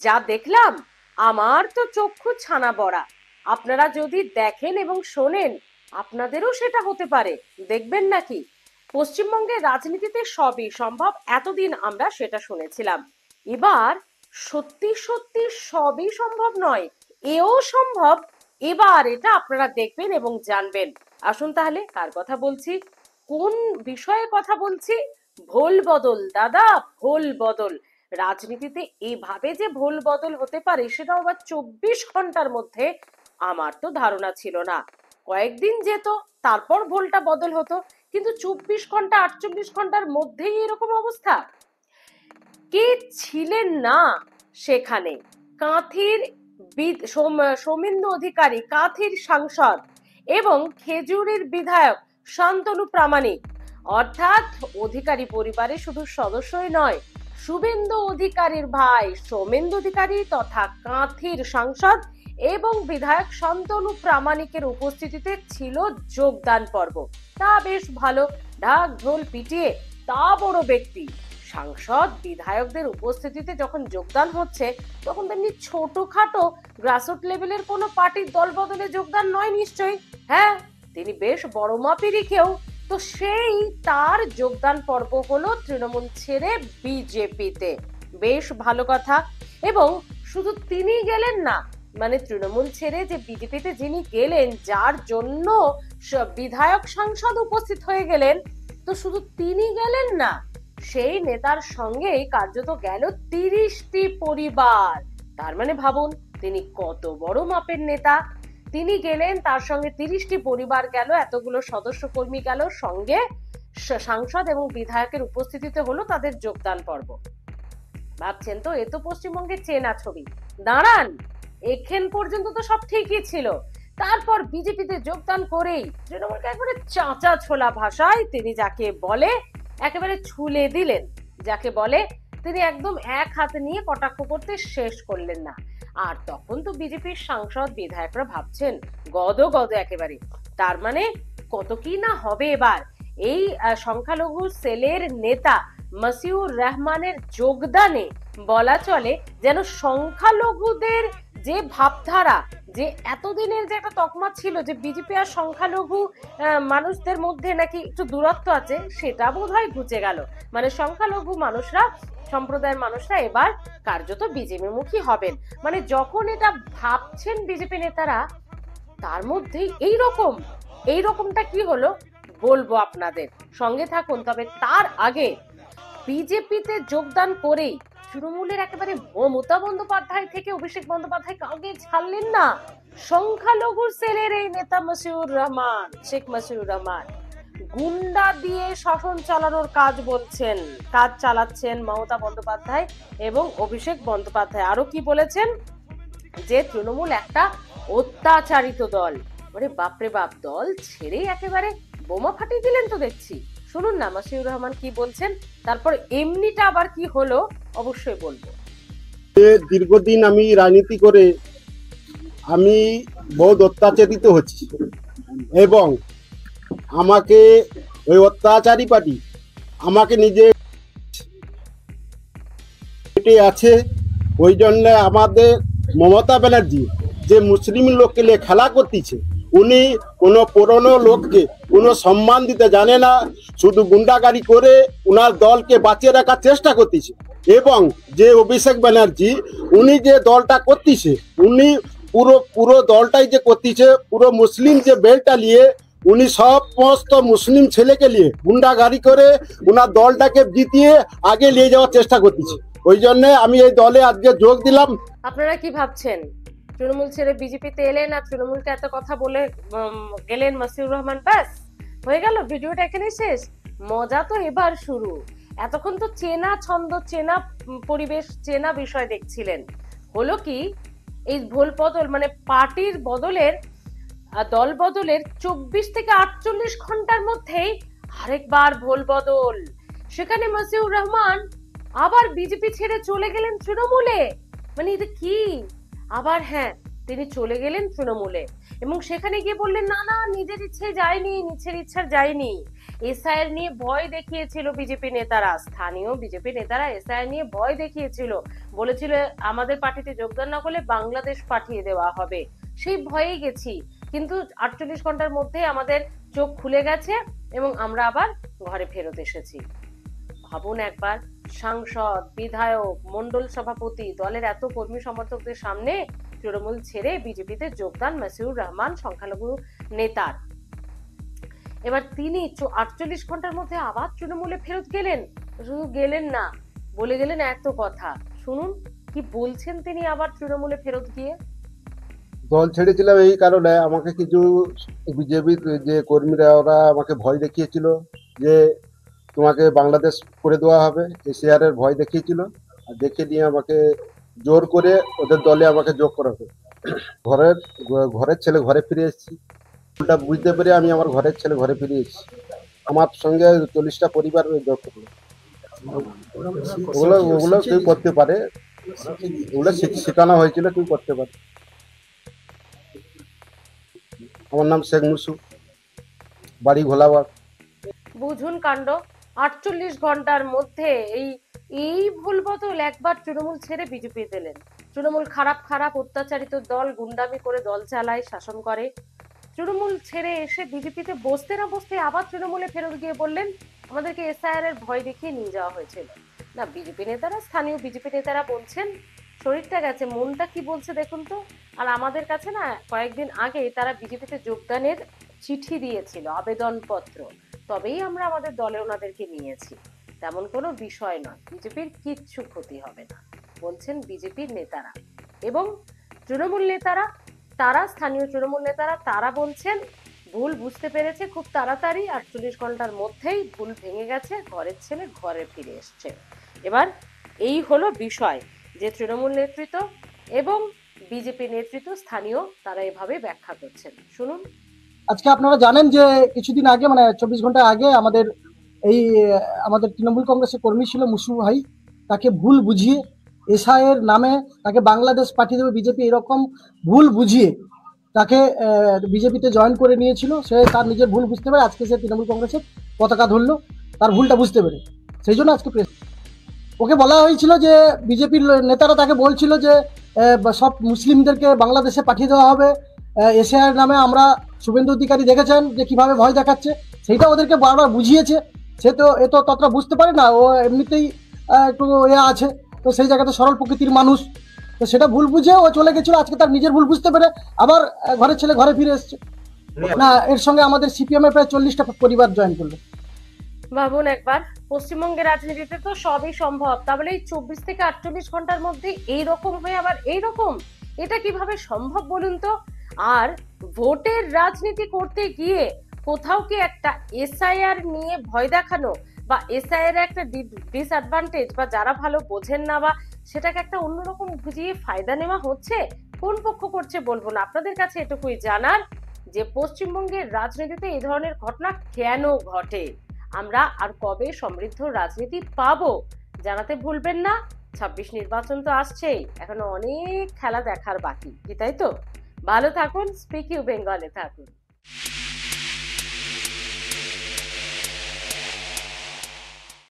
যা দেখলাম আমার তো চক্ষু ছানা বড়া। আপনারা যদি দেখেন এবং শোনেন আপনাদেরও সেটা হতে পারে, দেখবেন নাকি? পশ্চিমবঙ্গের রাজনীতিতে সবই সম্ভব, এতদিন আমরা সেটা শুনেছিলাম। এবার সত্যি সত্যি সবই সম্ভব নয়, এও সম্ভব। এবার এটা আপনারা দেখবেন এবং জানবেন। আসুন তাহলে কার কথা বলছি, কোন বিষয়ে কথা বলছি? ভোল বদল দাদা, ভোল বদল। রাজনীতিতে এভাবে যে ভোল বদল হতে পারে সেটাও আবার 24 ঘন্টার মধ্যে, আমার তো ধারণা ছিল না। কয়েকদিন যেত, তারপর ভোলটা বদল হতো, কিন্তু 24 ঘন্টা 48 ঘন্টার মধ্যেই এরকম অবস্থা। কে ছিলেন না সেখানে? কাঁথির সৌমেন্দু অধিকারী, কাঁথির সাংসদ এবং খেজুরির বিধায়ক শান্তনু প্রামাণিক, অর্থাৎ অধিকারী পরিবারের শুধু সদস্যই নয়, শুভেন্দু অধিকারীর ভাই সৌমেন্দু অধিকারী তথা কাঁথির সাংসদ এবং বিধায়ক শান্তনু প্রামাণিকের উপস্থিতিতে ছিল যোগদান পর্ব। তা বেশ ভালো, ঢাক ঢোল পিটিয়ে তা বড় ব্যক্তি সাংসদ বিধায়কদের উপস্থিতিতে যখন যোগদান হচ্ছে, তখন তেমনি ছোটখাটো গ্রাসরুট লেভেলের কোনো পার্টির দল বদলে যোগদান নয় নিশ্চয়ই। হ্যাঁ, তিনি বেশ বড় মাপেরই কেউ। তো সেই তার যোগদান পর্ব হলো তৃণমূল ছেড়ে বিজেপিতে। বেশ ভালো কথা। এবং শুধু তিনি গেলেন না, মানে তৃণমূল ছেড়ে যে বিজেপিতে যিনি গেলেন, যার জন্য বিধায়ক সাংসদ উপস্থিত হয়ে গেলেন, তো শুধু তিনি গেলেন না, সেই নেতার সঙ্গেই কার্যত গেল 30টি পরিবার। তার মানে ভাবুন তিনি কত বড় মাপের নেতা। তিনি গেলেন, তার সঙ্গে 30টি পরিবার গেল, এতগুলো সদস্য কর্মী গেল সঙ্গে, সাংসদ এবং বিধায়কের উপস্থিতিতে হলো তাদের যোগদান পর্ব। ভাবছেন তো এ তো পশ্চিমবঙ্গের চেনা ছবি। দাঁড়ান, এখান পর্যন্ত তো সব ঠিকই ছিল। তারপর বিজেপিতে যোগদান করেই তৃণমূলকে একবারে চাঁচা ছোলা ভাষায় তিনি যাকে বলে একেবারে ছুলে দিলেন। যাকে বলে তিনি একদম এক হাতে নিয়ে কটাক্ষ করতে শেষ করলেন না। আর তখন তো বিজেপির সাংসদ বিধায়করা ভাবছেন গদ গদ একেবারে, তার মানে কত কি না হবে এবার। এই সংখ্যালঘু সেলের নেতা মসিউর রহমানের যোগদানে বলা চলে যেন সংখ্যালঘুদের যে ভাবধারা, যে এতদিনের যে একটা তকমা ছিল যে বিজেপি আর সংখ্যালঘু মানুষদের মধ্যে নাকি একটু দূরত্ব আছে, সেটা বোধহয় ঘুচে গেল। মানে সংখ্যালঘু মানুষরা, সম্প্রদায়ের মানুষরা এবার কার্যত বিজেপি মুখী হবেন। মানে যখন এটা ভাবছেন বিজেপি নেতারা, তার মধ্যেই এইরকমটা কি হলো বলবো আপনাদের, সঙ্গে থাকুন। তবে তার আগে বিজেপিতে যোগদান করেই তৃণমূলের একেবারে মমতা বন্দ্যোপাধ্যায় থেকে অভিষেক বন্দ্যোপাধ্যায় কাউকে ছাড়লেন না। সংখ্যালঘু সেলের এই নেতা মশিউর রহমান, শেখ মশিউর রহমান, গুন্ডা দিয়ে শাসন চালানোর কাজ চালাচ্ছেন মমতা বন্দ্যোপাধ্যায় এবং অভিষেক বন্দ্যোপাধ্যায়। আরো কি বলেছেন, যে তৃণমূল একটা অত্যাচারিত দল। মানে বাপরে বাপ, দল ছেড়ে একেবারে বোমা ফাটিয়ে দিলেন তো দেখছি। শুনুন না মশিউর রহমান কি বলছেন, তারপর এমনিটা আবার কি হলো অবশ্যই বলবো। দীর্ঘদিন আমি রাজনীতি করে আমি বহুত অত্যাচারিত হচ্ছি এবং আমাকে ওই অত্যাচারী পার্টি আমাকে নিজে আছে। ওই জন্য আমাদের মমতা ব্যানার্জি যে মুসলিম লোককে নিয়ে খেলা করতেছে, উনি কোনো পুরনো লোককে কোনো সম্মান দিতে জানে না, শুধু গুন্ডাগাড়ি করে উনার দলকে বাঁচিয়ে রাখার চেষ্টা করতেছে। এবং যে অভিষেক ব্যানার্জি উনি যে দলটা করতেছে, উনি পুরো দলটাই যে করতেছে, পুরো মুসলিম যে বেলটা নিয়ে উনি সমস্ত মুসলিম ছেলেকে নিয়ে গুন্ডাগাড়ি করে উনার দলটাকে জিতিয়ে আগে নিয়ে যাওয়ার চেষ্টা করতেছে। ওই জন্য আমি এই দলে আজকে যোগ দিলাম। আপনারা কি ভাবছেন তৃণমূল ছেড়ে বিজেপিতে এলেন আর তৃণমূলকে এত কথা বলে গেলেন মশিউর রহমান, ব্যাস হয়ে গেল, ভিডিওটা এখানেই শেষ? মজা তো এবার শুরু। এতক্ষণ তো চেনা ছন্দ, চেনা পরিবেশ, চেনা বিষয় দেখছিলেন। হলো কি, এই ভোল বদল মানে পার্টির বদলের, দল বদলের 24 থেকে 48 ঘন্টার মধ্যেই আরেকবার ভোল বদল। সেখানে মশিউর রহমান আবার বিজেপি ছেড়ে চলে গেলেন তৃণমূলে। মানে এটা কি আবার? হ্যাঁ, তিনি চলে গেলেন তৃণমূলে এবং সেখানে গিয়ে বললেন না না নিজের ইচ্ছে যায়নি, নিজের ইচ্ছা যায়নি। এসআইআর নিয়ে ভয় দেখিয়েছিল বিজেপি নেতারা, স্থানীয় বিজেপি নেতারা এসআইআর নিয়ে ভয় দেখিয়েছিল, বলেছিল আমাদের পার্টিতে যোগদান না করলে বাংলাদেশ পাঠিয়ে দেওয়া হবে। সেই ভয়েই গেছি, কিন্তু 48 ঘন্টার মধ্যে আমাদের চোখ খুলে গেছে এবং আমরা আবার ঘরে ফেরত এসেছি। ভাবুন একবার, সাংসদ, বিধায়ক, মন্ডল সভাপতি, দলের এত কর্মী সমর্থকদের সামনে তৃণমূল ছেড়ে বিজেপিতে যোগদান মাসিউর রহমান সংখ্যালঘু নেতার। এবার তিনি 48 ঘন্টার মধ্যে আবার তৃণমূলে ফেরত গেলেন। শুধু গেলেন না, বলে গেলেন এত কথা। শুনুন কি বলছেন তিনি আবার তৃণমূলে ফেরত গিয়ে। দল ছেড়েছিলাম এই কারণে, আমাকে কিছু বিজেপির যে কর্মীরা ওরা আমাকে ভয় দেখিয়েছিল যে তোমাকে বাংলাদেশ করে দেওয়া হবে, এসআইআর এর ভয় দেখিয়েছিল। আর দেখে নিয়ে আমাকে জোর করে ওদের দলে আমাকে যোগ করা হবে। ঘরের ছেলে ঘরে ফিরে এসেছি। ওটা বুঝতে পেরে আমি আমার ঘরের ছেলে ঘরে ফিরে এসেছি। আমার সঙ্গে 40টা পরিবার যোগ করলো। ওগুলো ওগুলো কেউ করতে পারে, ওগুলো শেখানো হয়েছিল, কেউ করতে পারে। আমার নাম শেখ মুসু, বাড়ি ভোলাবাদ। বুঝুন কাণ্ড, 48 ঘন্টার মধ্যে এই ভুল বদল। একবার তৃণমূল ছেড়ে বিজেপি দিলেন। তৃণমূল খারাপ খারাপ অত্যাচারিত দল, গুন্ডামি করে দল চালায়, শাসন করে। তৃণমূল ছেড়ে এসে বিজেপিতে বসতে না বসতে আবার তৃণমূলে ফেরত গিয়ে বললেন আমাদেরকে এসআইআর এর ভয় দেখিয়ে নিয়ে যাওয়া হয়েছিল। না, বিজেপি নেতারা, স্থানীয় বিজেপি নেতারা বলছেন শরীরটা গেছে, মনটা কি বলছে দেখুন তো। আর আমাদের কাছে না কয়েকদিন আগে তারা বিজেপিতে যোগদানের চিঠি দিয়েছিল, আবেদনপত্র, তবেই আমরা আমাদের দলে ওনাদেরকে নিয়েছি। তেমন কোনো বিষয় নয়, বিজেপির কিচ্ছু ক্ষতি হবে না বলছেন বিজেপির নেতারা। এবং তৃণমূল নেতারা, তারা স্থানীয় তৃণমূল নেতারা তারা বলছেন ভুল বুঝতে পেরেছে খুব তাড়াতাড়ি, 48 ঘন্টার মধ্যেই ভুল ভেঙে গেছে, ঘরের ছেলে ঘরে ফিরে এসছে। এবার এই হলো বিষয় যে তৃণমূল নেতৃত্ব এবং বিজেপি নেতৃত্ব স্থানীয় তারা এভাবে ব্যাখ্যা করছেন। শুনুন। আজকে আপনারা জানেন যে কিছুদিন আগে, মানে 24 ঘন্টা আগে, আমাদের তৃণমূল কংগ্রেসের কর্মী ছিল মুসু ভাই, তাকে ভুল বুঝিয়ে এসআইয়ের নামে তাকে বাংলাদেশ পাঠিয়ে দেবে বিজেপি, এরকম ভুল বুঝিয়ে তাকে বিজেপিতে জয়েন করে নিয়েছিল। সে তার নিজের ভুল বুঝতে পারে, আজকে সে তৃণমূল কংগ্রেসের পতাকা ধরলো তার ভুলটা বুঝতে পেরে। সেই জন্য আজকে ওকে বলা হয়েছিল যে বিজেপির নেতারা তাকে বলছিল যে সব মুসলিমদেরকে বাংলাদেশে পাঠিয়ে দেওয়া হবে এসআইআর নামে। আমরা শুভেন্দু অধিকারী দেখেছেন যে কিভাবে ভয় দেখাচ্ছে, সেইটা ওদেরকে বারবার বুঝিয়েছে। সে তো ততটা বুঝতে পারে না, ও এমনিতেই একটু আছে, তো সেই জায়গাতে সরল প্রকৃতির মানুষ, তো সেটা ভুল বুঝে ও চলে গেছিল। আজকে তার নিজের ভুল বুঝতে পেরে আবার ঘরের ছেলে ঘরে ফিরে এসছে। না, এর সঙ্গে আমাদের সিপিএম এর প্রায় 40টা পরিবার জয়েন করলো। ভাবুন একবার, পশ্চিমবঙ্গের রাজনীতিতে তো সবই সম্ভব, তাহলে এই 24 থেকে 48 ঘন্টার মধ্যে এইরকম হয়ে আবার এইরকম, এটা কিভাবে সম্ভব বলুন তো। আর ভোটের রাজনীতি করতে গিয়ে কোথাও কি একটা এসআইআর নিয়ে ভয় দেখানো বা এসআইআর একটা ডিসঅ্যাডভান্টেজ, বা যারা ভালো বোঝেন না বা সেটাকে একটা অন্যরকম বুঝিয়ে ফায়দা নেওয়া হচ্ছে, কোন পক্ষ করছে বলবো না। আপনাদের কাছে এটুকুই জানার যে পশ্চিমবঙ্গের রাজনীতিতে এই ধরনের ঘটনা কেন ঘটে, আমরা আর কবে সমৃদ্ধ রাজনীতি পাবো জানাতে ভুলবেন না। 26 নির্বাচন তো আসছেই, এখনো অনেক খেলা দেখার বাকি, কি তাই তো? ভালো থাকুন, স্পিক ইউ বেঙ্গলে থাকুন।